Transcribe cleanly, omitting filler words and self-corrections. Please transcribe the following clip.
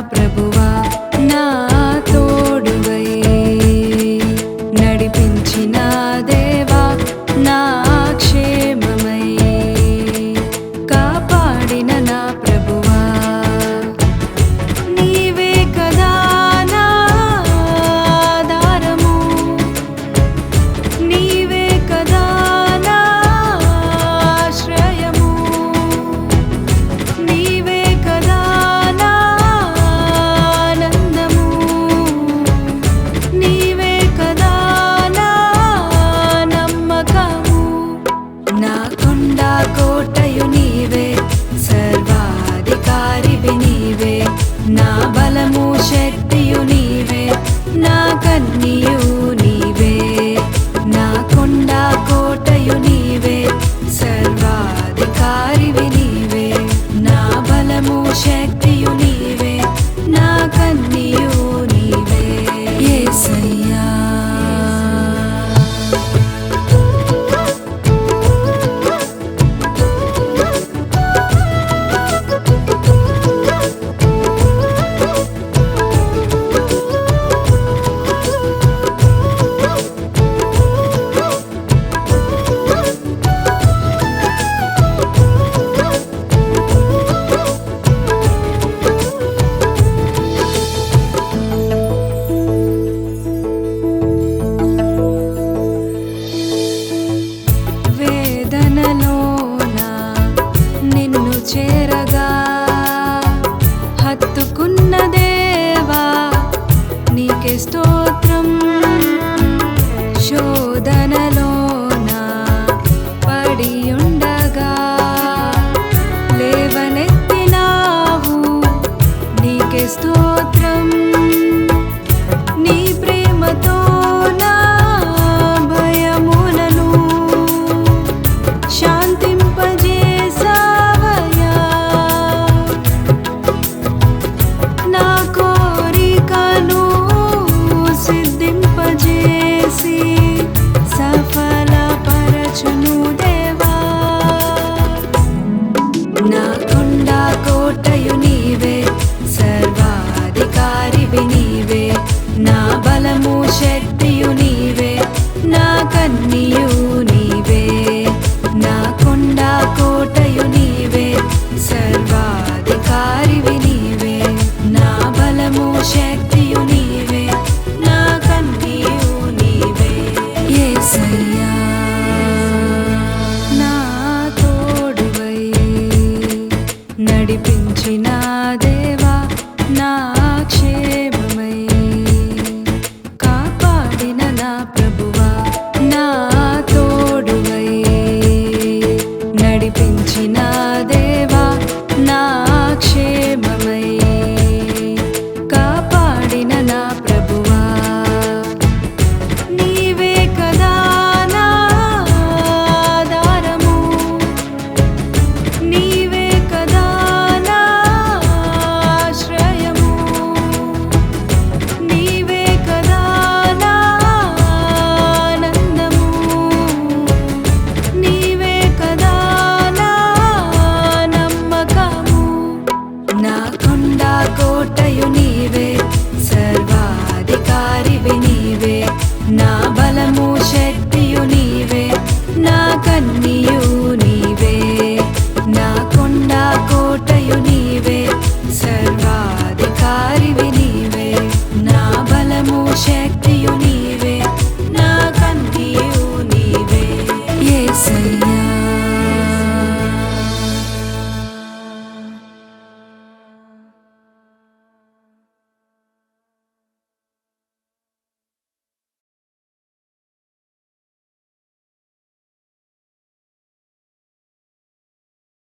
ప్రభువా నా తోడువై నడిపించిన దేవా నా క్షేమమై కాపాడిన నా ప్రభువా నీవే కదా నా ఆధారము నీవే కదా నా ఆశ్రయము నీవే కదా నా ఆనందము నీవే కదా నా నమ్మకము నా కొండ కోటయు నీవే సర్వాధికారివి నీవే నా బలము శక్తియు నీవే నా కన్నియు నీవే నా కొండ కోటయు నీవే సర్వాధికారివి నీవే నా బలము శక్తియు నీవే నా కన్నియు నీవే యేసయ్యా వేదనలోన నిన్ను చేరగా హత్తుకున్న దేవా నీకే స్తోత్రం శోధనలోన పడి ఉండగా లేవనెత్తినావు నీకే స్తోత్రం నీ ప్రేమతో నా భయములను శాంతింపజేసావయ్యా నా కోరికను సిద్ధింపజేసి సఫలపరచును దేవా నా కొండ కోటయు నీవే సర్వాధికారివి నీవే నా బలము శక్తియు నీవే నా కన్నియు నీవే నా కొండ కోటయు నీవే సర్వాధికారివి నీవే నా బలము శక్తియు నీవే నా కన్నియు నీవే యేసయ్యా నా తోడువై నడిపించిన దేవా నా క్షేమమై కాపాడిన నా ప్రభువా నా తోడువై నడిపించిన దేవా నా క్షేమమై కాపాడిన నా ప్రభువా నీవే కదా నా ఆధారము నీవే కదా నా ఆశ్రయము నీవే కదా నా ఆనందము నీవే కదా నా నమ్మకము నా కొండ కోటయు నీవే సర్వాధికారివి నీవే నా బలము శక్తియు నీవే నా కన్నియు